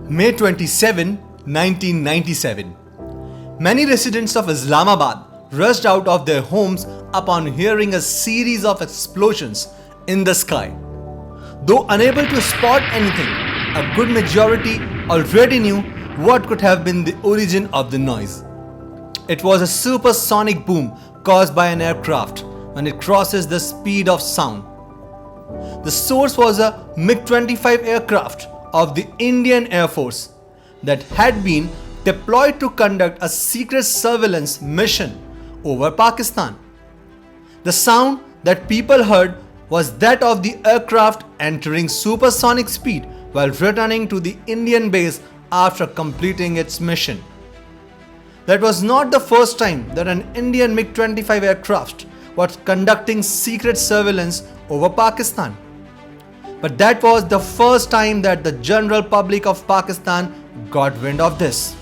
May 27, 1997. Many residents of Islamabad rushed out of their homes upon hearing a series of explosions in the sky. Though unable to spot anything, a good majority already knew what could have been the origin of the noise. It was a supersonic boom caused by an aircraft when it crosses the speed of sound. The source was a MiG-25 aircraft of the Indian Air Force that had been deployed to conduct a secret surveillance mission over Pakistan. The sound that people heard was that of the aircraft entering supersonic speed while returning to the Indian base after completing its mission. That was not the first time that an Indian MiG-25 aircraft was conducting secret surveillance over Pakistan. But that was the first time that the general public of Pakistan got wind of this.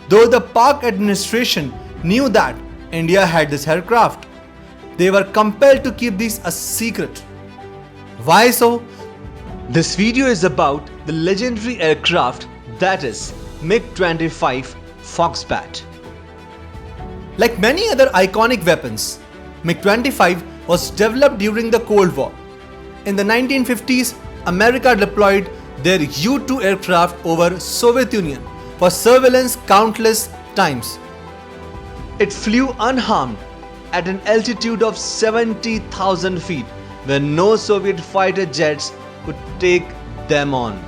Though the Pak administration knew that India had this aircraft, they were compelled to keep this a secret. Why so? This video is about the legendary aircraft that is MiG-25 Foxbat. Like many other iconic weapons, MiG-25 was developed during the Cold War. In the 1950s, America deployed their U-2 aircraft over Soviet Union for surveillance countless times. It flew unharmed at an altitude of 70,000 feet where no Soviet fighter jets could take them on.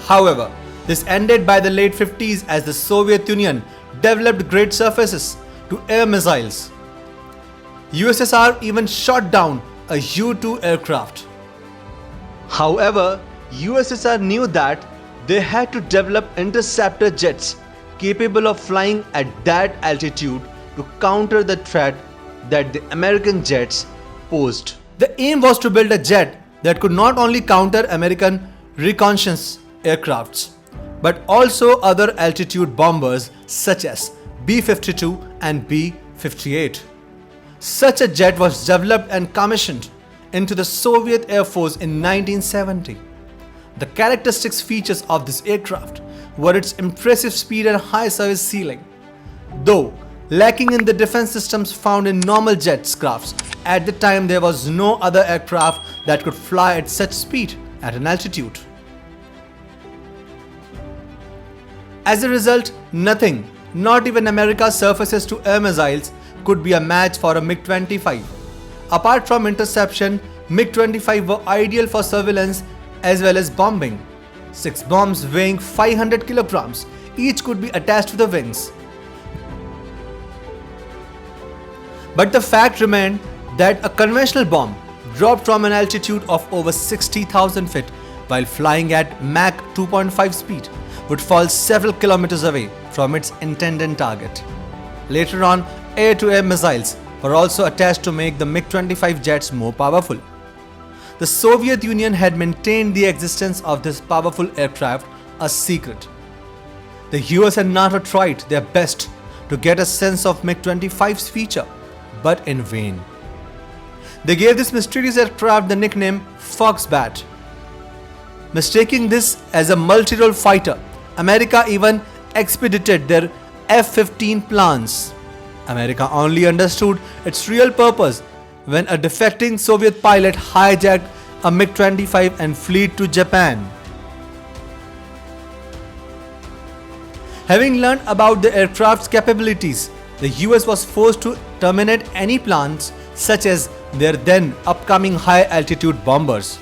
However, this ended by the late 50s as the Soviet Union developed great surfaces to air missiles. USSR even shot down a U-2 aircraft. However, USSR knew that they had to develop interceptor jets capable of flying at that altitude to counter the threat that the American jets posed. The aim was to build a jet that could not only counter American reconnaissance aircrafts, but also other altitude bombers such as B-52 and B-58. Such a jet was developed and commissioned into the Soviet Air Force in 1970. The characteristic features of this aircraft were its impressive speed and high service ceiling. Though lacking in the defense systems found in normal jet crafts, at the time there was no other aircraft that could fly at such speed at an altitude. As a result, nothing, not even America's surfaces to air missiles, could be a match for a MiG-25. Apart from interception, MiG-25 were ideal for surveillance as well as bombing. 6 bombs weighing 500 kilograms each could be attached to the wings. But the fact remained that a conventional bomb dropped from an altitude of over 60,000 feet while flying at Mach 2.5 speed would fall several kilometers away from its intended target. Later on, air-to-air missiles were also attached to make the MiG-25 jets more powerful. The Soviet Union had maintained the existence of this powerful aircraft a secret. The US and NATO tried their best to get a sense of MiG-25's feature, but in vain. They gave this mysterious aircraft the nickname Foxbat. Mistaking this as a multi-role fighter, America even expedited their F-15 plans. America only understood its real purpose when a defecting Soviet pilot hijacked a MiG-25 and fled to Japan. Having learned about the aircraft's capabilities, the US was forced to terminate any plans such as their then upcoming high-altitude bombers.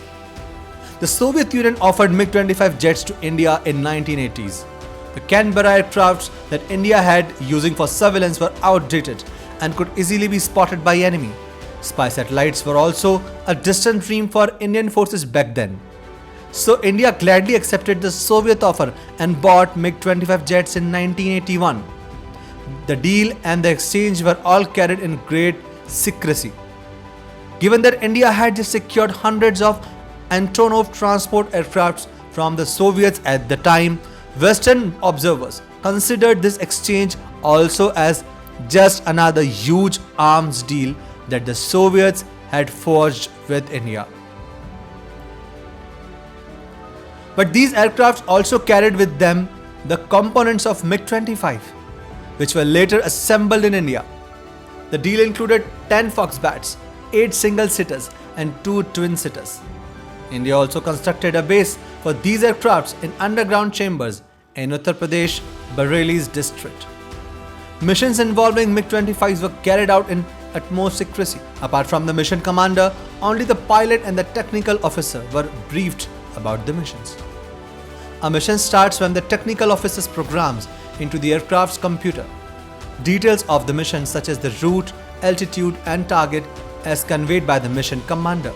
The Soviet Union offered MiG-25 jets to India in 1980s. The Canberra aircrafts that India had using for surveillance were outdated and could easily be spotted by enemy. Spy satellites were also a distant dream for Indian forces back then. So India gladly accepted the Soviet offer and bought MiG-25 jets in 1981. The deal and the exchange were all carried in great secrecy. Given that India had just secured hundreds of Antonov transport aircrafts from the Soviets at the time, Western observers considered this exchange also as just another huge arms deal that the Soviets had forged with India. But these aircrafts also carried with them the components of MiG-25, which were later assembled in India. The deal included 10 Foxbats, 8 single-sitters and 2 twin-sitters. India also constructed a base for these aircrafts in underground chambers in Uttar Pradesh, Bareilly's district. Missions involving MiG-25s were carried out in utmost secrecy. Apart from the mission commander, only the pilot and the technical officer were briefed about the missions. A mission starts when the technical officer programs into the aircraft's computer details of the mission such as the route, altitude and target as conveyed by the mission commander.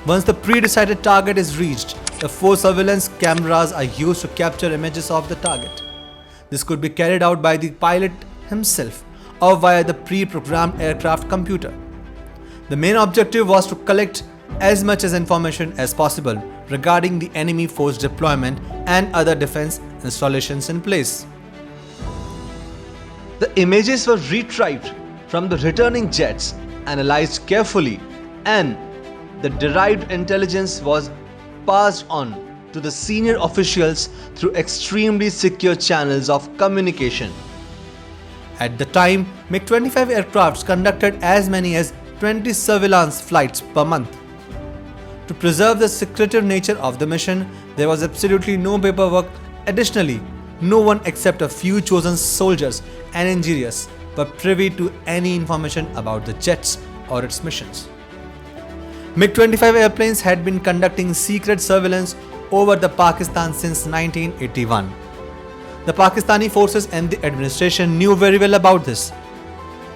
Once the pre-decided target is reached, the 4 surveillance cameras are used to capture images of the target. This could be carried out by the pilot himself or via the pre-programmed aircraft computer. The main objective was to collect as much as information as possible regarding the enemy force deployment and other defense installations in place. The images were retrieved from the returning jets, analyzed carefully, and the derived intelligence was passed on to the senior officials through extremely secure channels of communication. At the time, MiG-25 aircrafts conducted as many as 20 surveillance flights per month. To preserve the secretive nature of the mission, there was absolutely no paperwork. Additionally, no one except a few chosen soldiers and engineers were privy to any information about the jets or its missions. MiG-25 airplanes had been conducting secret surveillance over the Pakistan since 1981. The Pakistani forces and the administration knew very well about this,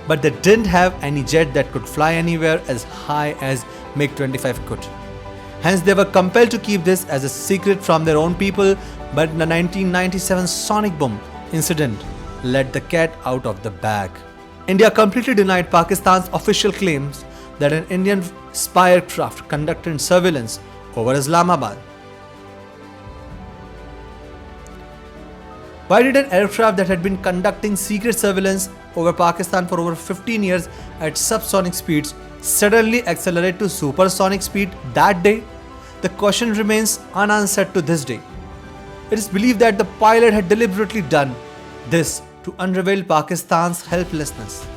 but they didn't have any jet that could fly anywhere as high as MiG-25 could. Hence, they were compelled to keep this as a secret from their own people, but the 1997 sonic boom incident let the cat out of the bag. India completely denied Pakistan's official claims that an Indian spy aircraft conducted surveillance over Islamabad. Why did an aircraft that had been conducting secret surveillance over Pakistan for over 15 years at subsonic speeds suddenly accelerate to supersonic speed that day? The question remains unanswered to this day. It is believed that the pilot had deliberately done this to unravel Pakistan's helplessness.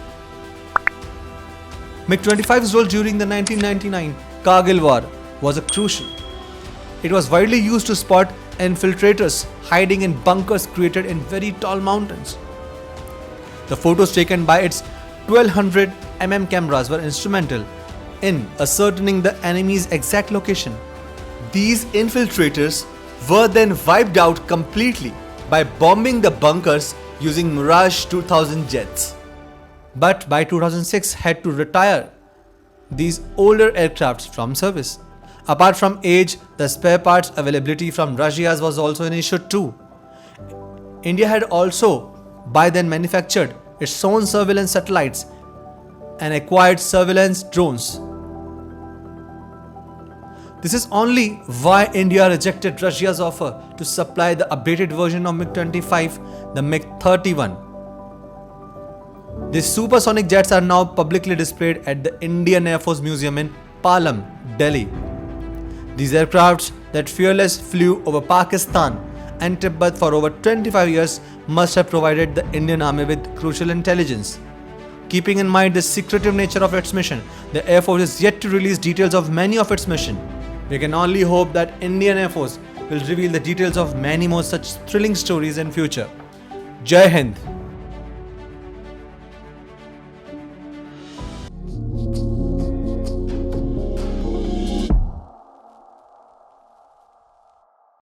MiG-25's role during the 1999 Kargil War was crucial. It was widely used to spot infiltrators hiding in bunkers created in very tall mountains. The photos taken by its 1200 cameras were instrumental in ascertaining the enemy's exact location. These infiltrators were then wiped out completely by bombing the bunkers using Mirage 2000 jets. But by 2006 had to retire these older aircrafts from service. Apart from age, the spare parts availability from Russia was also an issue too. India had also by then manufactured its own surveillance satellites and acquired surveillance drones. This is only why India rejected Russia's offer to supply the updated version of MiG-25, the MiG-31. These supersonic jets are now publicly displayed at the Indian Air Force Museum in Palam, Delhi. These aircrafts that fearlessly flew over Pakistan and Tibet for over 25 years must have provided the Indian Army with crucial intelligence. Keeping in mind the secretive nature of its mission, the Air Force is yet to release details of many of its missions. We can only hope that Indian Air Force will reveal the details of many more such thrilling stories in future. Jai Hind!